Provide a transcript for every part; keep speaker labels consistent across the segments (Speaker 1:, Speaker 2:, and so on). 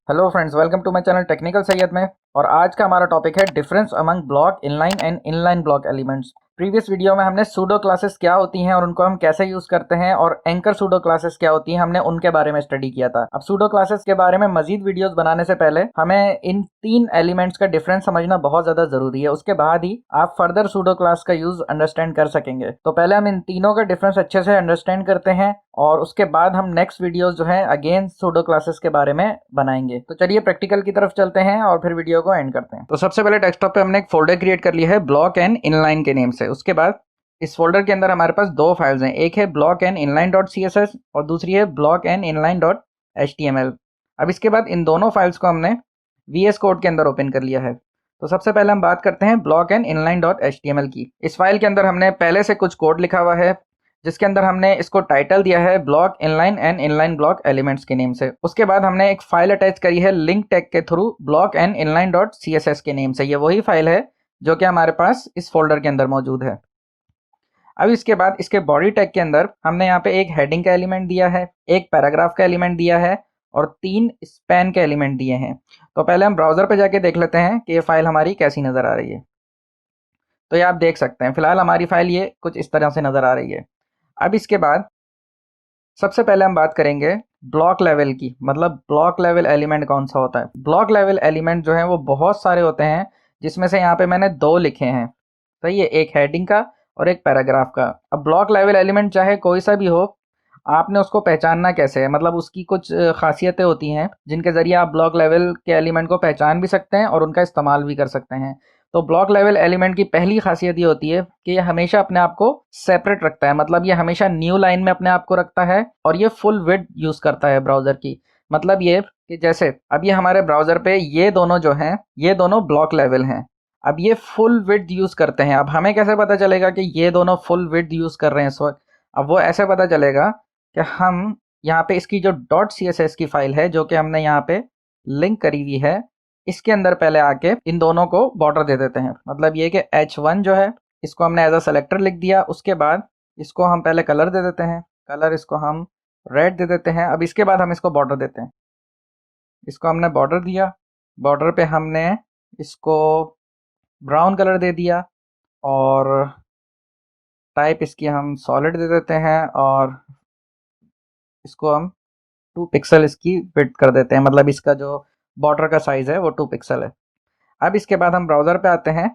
Speaker 1: Hello friends, welcome to my channel technical Syed में। और आज का हमारा टॉपिक है difference among block inline and inline block elements. Previous video में हमने सूडो क्लासेस क्या होती हैं और उनको हम कैसे यूज़ करते हैं, और एंकर सूडो क्लासेस क्या होती हैं, हमने उनके बारे में स्टडी किया था। अब सूडो क्लासेस के बारे में मजीद वीडियोस बनाने से पहले हमें इन तीन एलिमेंट्स का डिफरेंस समझना बहुत ज़्यादा ज़रूरी है। उसके बाद ही आप फर्दर सूडो क्लास का यूज़ अंडरस्टैंड कर सकेंगे। तो पहले हम इन तीनों का डिफरेंस अच्छे से अंडरस्टैंड करते हैं और उसके बाद हम नेक्स्ट वीडियोस जो है अगेन सूडो क्लासेस के बारे में बनाएंगे। तो चलिए प्रैक्टिकल की तरफ चलते हैं और फिर वीडियो को एंड करते हैं। तो सबसे पहले डेस्कटॉप पे हमने एक फोल्डर क्रिएट कर लिया है ब्लॉक एंड इनलाइन के नेम से। उसके बाद इस फोल्डर के अंदर हमारे पास दो फाइल्स हैं, एक है block and inline dot C S S और दूसरी है block and inline dot H T M L. अब इसके बाद इन दोनों फाइल्स को हमने वी एस कोड के अंदर ओपन कर लिया है। तो सबसे पहले हम बात करते हैं block and inline dot H T M L की। इस फाइल के अंदर हमने पहले से कुछ कोड लिखा हुआ है जिसके अंदर हमने इसको टाइटल दिया है block inline and inline block elements के नेम से। उसके बाद हमने एक फाइल अटैच करी है लिंक टैग के through block and inline dot C S S के नेम से। ये वही फाइल है जो कि हमारे पास इस फोल्डर के अंदर मौजूद है। अब इसके बाद इसके बॉडी टैग के अंदर हमने यहाँ पे एक हेडिंग का एलिमेंट दिया है, एक पैराग्राफ का एलिमेंट दिया है और तीन स्पैन के एलिमेंट दिए हैं। तो पहले हम ब्राउजर पे जाके देख लेते हैं कि ये फाइल हमारी कैसी नज़र आ रही है। तो ये आप देख सकते हैं फिलहाल हमारी फाइल ये कुछ इस तरह से नज़र आ रही है। अब इसके बाद सबसे पहले हम बात करेंगे ब्लॉक लेवल की, मतलब ब्लॉक लेवल एलिमेंट कौन सा होता है। ब्लॉक लेवल एलिमेंट जो है वो बहुत सारे होते हैं, जिसमें से यहाँ पे मैंने दो लिखे हैं। सही है, एक हेडिंग का और एक पैराग्राफ का। अब ब्लॉक लेवल एलिमेंट चाहे कोई सा भी हो, आपने उसको पहचानना कैसे है, मतलब उसकी कुछ खासियतें होती हैं जिनके ज़रिए आप ब्लॉक लेवल के एलिमेंट को पहचान भी सकते हैं और उनका इस्तेमाल भी कर सकते हैं। तो ब्लॉक लेवल एलिमेंट की पहली खासियत ये होती है कि ये हमेशा अपने आप को सेपरेट रखता है, मतलब ये हमेशा न्यू लाइन में अपने आप को रखता है और ये फुल विड्थ यूज़ करता है ब्राउज़र की। मतलब ये कि जैसे अब ये हमारे ब्राउज़र पे ये दोनों जो हैं, ये दोनों ब्लॉक लेवल हैं। अब ये फुल विड्थ यूज़ करते हैं। अब हमें कैसे पता चलेगा कि ये दोनों फुल विड्थ यूज़ कर रहे हैं इस वक्त? अब वो ऐसे पता चलेगा कि हम यहाँ पे इसकी जो डॉट सी एस एस की फाइल है जो कि हमने यहाँ पे लिंक करी हुई है, इसके अंदर पहले आके इन दोनों को बॉर्डर दे देते हैं। मतलब ये कि H1 जो है इसको हमने एज अ सेलेक्टर लिख दिया। उसके बाद इसको हम पहले कलर दे देते हैं, कलर इसको हम रेड दे देते हैं। अब इसके बाद हम इसको बॉर्डर देते हैं। इसको हमने बॉर्डर दिया, बॉर्डर पे हमने इसको ब्राउन कलर दे दिया और टाइप इसकी हम सॉलिड दे देते हैं और इसको हम 2 पिक्सल इसकी विड्थ कर देते हैं, मतलब इसका जो बॉर्डर का साइज़ है वो 2 पिक्सल है। अब इसके बाद हम ब्राउज़र पे आते हैं।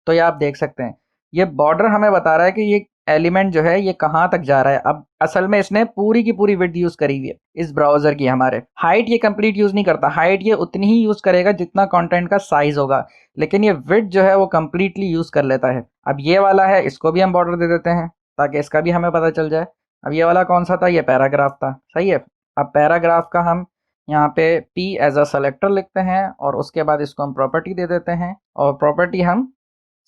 Speaker 1: तो ये आप देख सकते हैं ये बॉर्डर हमें बता रहा है कि ये एलिमेंट जो है ये कहाँ तक जा रहा है। अब असल में इसने पूरी की पूरी विड्थ यूज़ करी हुई है इस ब्राउज़र की। हमारे हाइट ये कंप्लीट यूज़ नहीं करता, हाइट ये उतनी ही यूज़ करेगा जितना कंटेंट का साइज़ होगा, लेकिन ये विड्थ जो है वो कंप्लीटली यूज़ कर लेता है। अब ये वाला है, इसको भी हम बॉर्डर दे देते हैं ताकि इसका भी हमें पता चल जाए। अब ये वाला कौन सा था, ये पैराग्राफ था। सही है, अब पैराग्राफ का हम यहाँ पे P एज अ सेलेक्टर लिखते हैं और उसके बाद इसको हम प्रॉपर्टी दे देते हैं और प्रॉपर्टी हम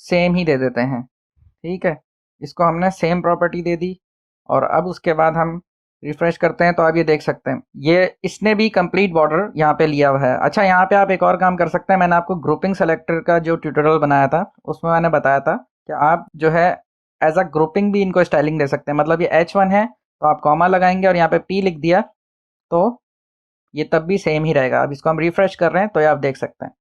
Speaker 1: सेम ही दे देते हैं। ठीक है, इसको हमने सेम प्रॉपर्टी दे दी और अब उसके बाद हम रिफ्रेश करते हैं तो आप ये देख सकते हैं ये इसने भी कंप्लीट बॉर्डर यहाँ पे लिया हुआ है। अच्छा, यहाँ पे आप एक और काम कर सकते हैं। मैंने आपको ग्रुपिंग सेलेक्टर का जो ट्यूटोरियल बनाया था उसमें मैंने बताया था कि आप जो है एज अ ग्रुपिंग भी इनको स्टाइलिंग दे सकते हैं। मतलब ये H1 है तो आप कॉमा लगाएंगे और यहाँ पे P लिख दिया तो ये तब भी सेम ही रहेगा। अब इसको हम रिफ्रेश कर रहे हैं तो ये आप देख सकते हैं।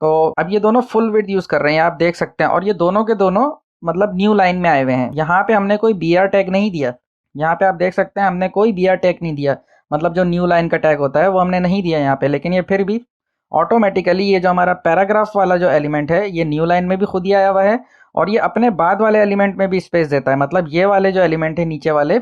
Speaker 1: तो अब ये दोनों फुल विड्थ यूज़ कर रहे हैं, आप देख सकते हैं, और ये दोनों के दोनों मतलब न्यू लाइन में आए हुए हैं। यहाँ पे हमने कोई बी आर टैग नहीं दिया, यहाँ पे आप देख सकते हैं हमने कोई बी आर टैग नहीं दिया, मतलब जो न्यू लाइन का टैग होता है वो हमने नहीं दिया यहाँ पे। लेकिन ये फिर भी ऑटोमेटिकली ये जो हमारा पैराग्राफ वाला जो एलिमेंट है ये न्यू लाइन में भी खुद ही आया हुआ है और ये अपने बाद वाले एलिमेंट में भी स्पेस देता है। मतलब ये वाले जो एलिमेंट है नीचे वाले,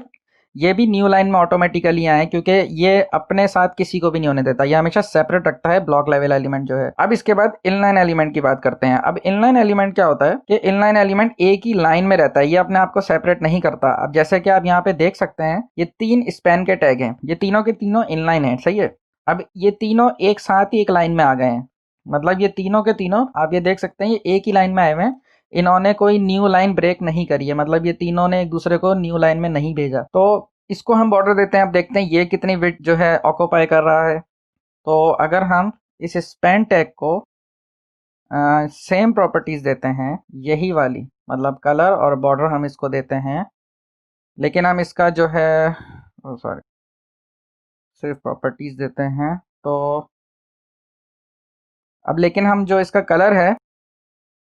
Speaker 1: ये भी न्यू लाइन में ऑटोमेटिकली आए क्योंकि ये अपने साथ किसी को भी नहीं होने देता, ये हमेशा सेपरेट रखता है ब्लॉक लेवल एलिमेंट जो है। अब इसके बाद इनलाइन एलिमेंट की बात करते हैं। अब इनलाइन एलिमेंट क्या होता है कि इनलाइन एलिमेंट एक ही लाइन में रहता है, ये अपने आप को सेपरेट नहीं करता। अब जैसे कि आप यहाँ पे देख सकते हैं ये तीन स्पैन के टैग हैं, ये तीनों के तीनों इनलाइन है। सही है, अब ये तीनों एक साथ ही एक लाइन में आ गए हैं, मतलब ये तीनों के तीनों आप ये देख सकते हैं ये एक ही लाइन में आए हुए हैं। इन्होंने कोई न्यू लाइन ब्रेक नहीं करी है, मतलब ये तीनों ने एक दूसरे को न्यू लाइन में नहीं भेजा। तो इसको हम बॉर्डर देते हैं। अब देखते हैं ये कितनी विड्थ जो है ऑक्यूपाई कर रहा है। तो अगर हम इस स्पैन टैग को सेम प्रॉपर्टीज देते हैं, यही वाली, मतलब कलर और बॉर्डर हम इसको देते हैं, लेकिन हम इसका जो है सॉरी सिर्फ प्रॉपर्टीज देते हैं। तो अब लेकिन हम जो इसका कलर है,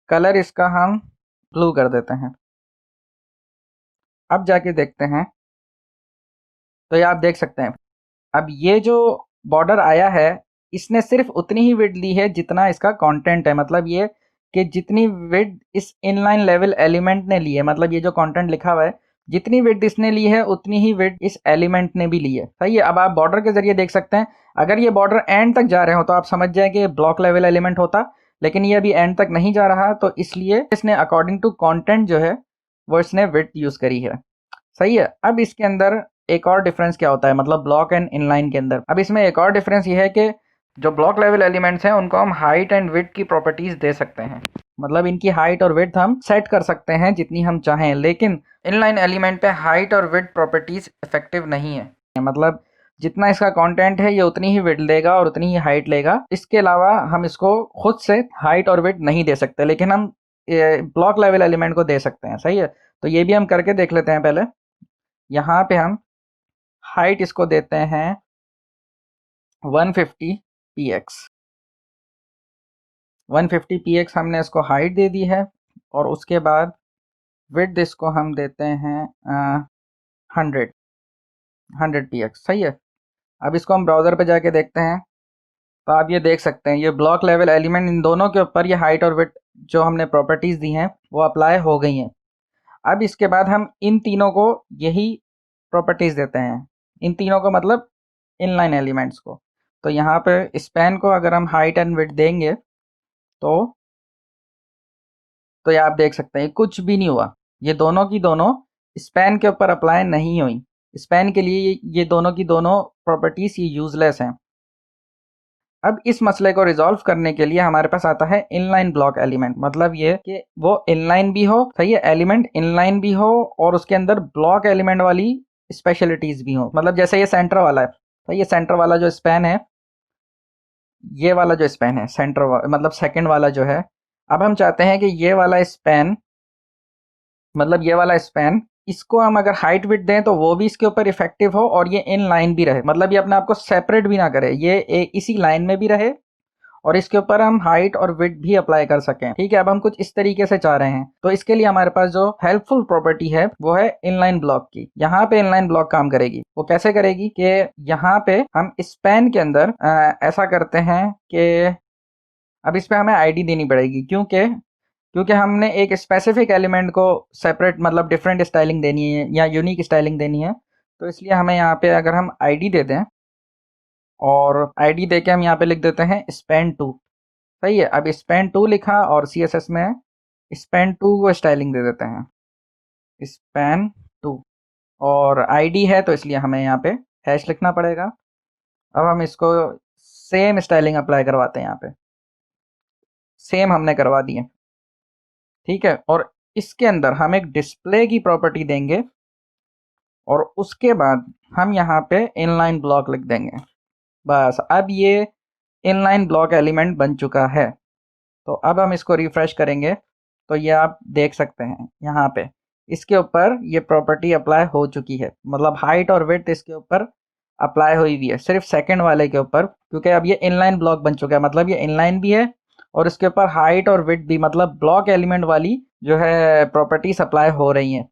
Speaker 1: कलर इसका हम ब्लू कर देते हैं। अब जाके देखते हैं तो ये आप देख सकते हैं, अब ये जो बॉर्डर आया है इसने सिर्फ उतनी ही विड्थ ली है जितना इसका कंटेंट है। मतलब ये कि जितनी विड्थ इस इनलाइन लेवल एलिमेंट ने ली है, मतलब ये जो कंटेंट लिखा हुआ है जितनी विड्थ इसने ली है उतनी ही विड्थ इस एलिमेंट ने भी ली है। सही है। अब आप बॉर्डर के जरिए देख सकते हैं, अगर ये बॉर्डर एंड तक जा रहे हो तो आप समझ जाए कि ब्लॉक लेवल एलिमेंट होता, लेकिन ये अभी एंड तक नहीं जा रहा, तो इसलिए इसने अकॉर्डिंग टू कंटेंट जो है वो इसने विड्थ यूज करी है। सही है। अब इसके अंदर एक और डिफरेंस क्या होता है, मतलब ब्लॉक एंड इनलाइन के अंदर। अब इसमें एक और डिफरेंस ये है कि जो ब्लॉक लेवल एलिमेंट्स हैं उनको हम हाइट एंड विड्थ की प्रॉपर्टीज दे सकते हैं, मतलब इनकी हाइट और विड्थ हम सेट कर सकते हैं जितनी हम चाहें। लेकिन इनलाइन एलिमेंट पे हाइट और विड्थ प्रॉपर्टीज इफेक्टिव नहीं है, मतलब जितना इसका कंटेंट है ये उतनी ही विड्थ लेगा और उतनी ही हाइट लेगा। इसके अलावा हम इसको खुद से हाइट और विड्थ नहीं दे सकते, लेकिन हम ब्लॉक लेवल एलिमेंट को दे सकते हैं। सही है। तो ये भी हम करके देख लेते हैं। पहले यहाँ पे हम हाइट इसको देते हैं 150 px। 150 px हमने इसको हाइट दे दी है, और उसके बाद विड्थ इसको हम देते हैं 100 px। सही है। अब इसको हम ब्राउज़र पे जाके देखते हैं, तो आप ये देख सकते हैं ये ब्लॉक लेवल एलिमेंट, इन दोनों के ऊपर ये हाइट और विड्थ जो हमने प्रॉपर्टीज़ दी हैं वो अप्लाई हो गई हैं। अब इसके बाद हम इन तीनों को यही प्रॉपर्टीज़ देते हैं, इन तीनों को मतलब इनलाइन एलिमेंट्स को। तो यहाँ पे स्पैन को अगर हम हाइट एंड विड्थ देंगे तो ये आप देख सकते हैं कुछ भी नहीं हुआ, ये दोनों की दोनों स्पैन के ऊपर अप्लाई नहीं हुई। स्पैन के लिए ये दोनों की दोनों प्रॉपर्टीज ये यूजलेस हैं। अब इस मसले को रिजॉल्व करने के लिए हमारे पास आता है इनलाइन ब्लॉक एलिमेंट, मतलब ये कि वो इनलाइन भी हो। सही है। एलिमेंट इनलाइन भी हो और उसके अंदर ब्लॉक एलिमेंट वाली स्पेशलिटीज भी हो। मतलब जैसे ये सेंटर वाला है, तो ये सेंटर वाला जो स्पैन है, ये वाला जो स्पैन है सेंटर मतलब सेकंड वाला जो है, अब हम चाहते हैं कि ये वाला स्पैन, मतलब ये वाला स्पैन, इसको हम अगर हाइट विड्थ दें तो वो भी इसके ऊपर इफेक्टिव हो और ये इन लाइन भी रहे, मतलब ये अपने आप को सेपरेट भी ना करे, ये इसी लाइन में भी रहे और इसके ऊपर हम हाइट और विड्थ भी अप्लाई कर सकें। ठीक है। अब हम कुछ इस तरीके से चाह रहे हैं, तो इसके लिए हमारे पास जो हेल्पफुल प्रॉपर्टी है वो है इनलाइन ब्लॉक की। यहाँ पे इनलाइन ब्लॉक काम करेगी। वो कैसे करेगी कि यहाँ पे हम स्पैन के अंदर ऐसा करते हैं कि अब इस पे हमें आईडी देनी पड़ेगी, क्योंकि हमने एक स्पेसिफिक एलिमेंट को सेपरेट मतलब डिफरेंट स्टाइलिंग देनी है या यूनिक स्टाइलिंग देनी है, तो इसलिए हमें यहाँ पे अगर हम आईडी दे दें और आईडी दे के हम यहाँ पे लिख देते हैं स्पैन 2। सही है। अब स्पैन 2 लिखा और सीएसएस में स्पैन 2 को स्टाइलिंग दे देते हैं स्पैन 2, और आईडी है तो इसलिए हमें यहाँ पे हैश लिखना पड़ेगा। अब हम इसको सेम स्टाइलिंग अप्लाई करवाते हैं, यहाँ पे सेम हमने करवा दिए। ठीक है। और इसके अंदर हम एक डिस्प्ले की प्रॉपर्टी देंगे और उसके बाद हम यहाँ पे इनलाइन ब्लॉक लिख देंगे। बस अब ये इनलाइन ब्लॉक एलिमेंट बन चुका है। तो अब हम इसको रिफ्रेश करेंगे तो ये आप देख सकते हैं यहाँ पे इसके ऊपर ये प्रॉपर्टी अप्लाई हो चुकी है, मतलब हाइट और विड्थ इसके ऊपर अप्लाई हुई हुई है सिर्फ सेकंड वाले के ऊपर, क्योंकि अब ये इनलाइन ब्लॉक बन चुका है, मतलब ये इनलाइन भी है और इसके ऊपर हाइट और विड्थ भी, मतलब ब्लॉक एलिमेंट वाली जो है प्रॉपर्टीज अप्लाई हो रही हैं।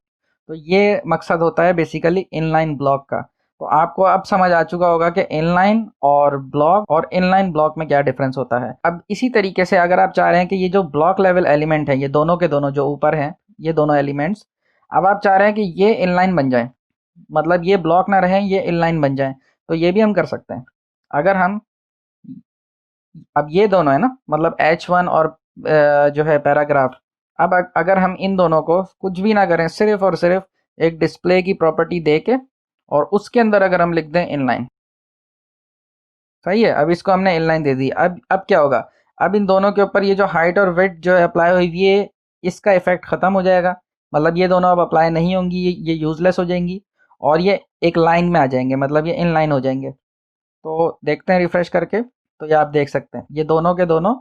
Speaker 1: तो ये मकसद होता है बेसिकली इनलाइन ब्लॉक का। तो आपको अब समझ आ चुका होगा कि इनलाइन और ब्लॉक और इनलाइन ब्लॉक में क्या डिफरेंस होता है। अब इसी तरीके से अगर आप चाह रहे हैं कि ये जो ब्लॉक लेवल एलिमेंट है, ये दोनों के दोनों जो ऊपर हैं, ये दोनों एलिमेंट्स, अब आप चाह रहे हैं कि ये इनलाइन बन जाए, मतलब ये ब्लॉक ना रहें, ये इनलाइन बन जाए, तो ये भी हम कर सकते हैं। अगर हम अब ये दोनों है ना, मतलब H1 और जो है पैराग्राफ, अब अगर हम इन दोनों को कुछ भी ना करें, सिर्फ और सिर्फ एक डिस्प्ले की प्रॉपर्टी दे के और उसके अंदर अगर हम लिख दें इनलाइन। सही है। अब इसको हमने इनलाइन दे दी। अब क्या होगा, अब इन दोनों के ऊपर ये जो हाइट और विड्थ जो है अप्लाई हुई हुई है, इसका इफेक्ट ख़त्म हो जाएगा, मतलब ये दोनों अब अप्लाई नहीं होंगी, ये यूजलेस हो जाएंगी और ये एक लाइन में आ जाएंगे, मतलब ये इनलाइन हो जाएंगे। तो देखते हैं रिफ्रेश करके, तो ये आप देख सकते हैं ये दोनों के दोनों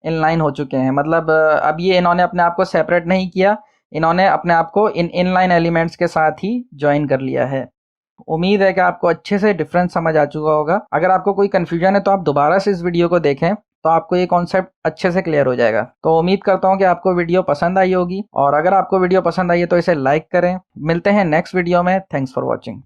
Speaker 1: इनलाइन हो चुके हैं। मतलब अब ये इन्होंने अपने आप को सेपरेट नहीं किया, इन्होंने अपने आप को इन इनलाइन एलिमेंट्स के साथ ही ज्वाइन कर लिया है। उम्मीद है कि आपको अच्छे से डिफरेंस समझ आ चुका होगा। अगर आपको कोई कन्फ्यूजन है तो आप दोबारा से इस वीडियो को देखें तो आपको ये कॉन्सेप्ट अच्छे से क्लियर हो जाएगा। तो उम्मीद करता हूँ कि आपको वीडियो पसंद आई होगी, और अगर आपको वीडियो पसंद आई है तो इसे लाइक करें। मिलते हैं नेक्स्ट वीडियो में। Thanks for watching.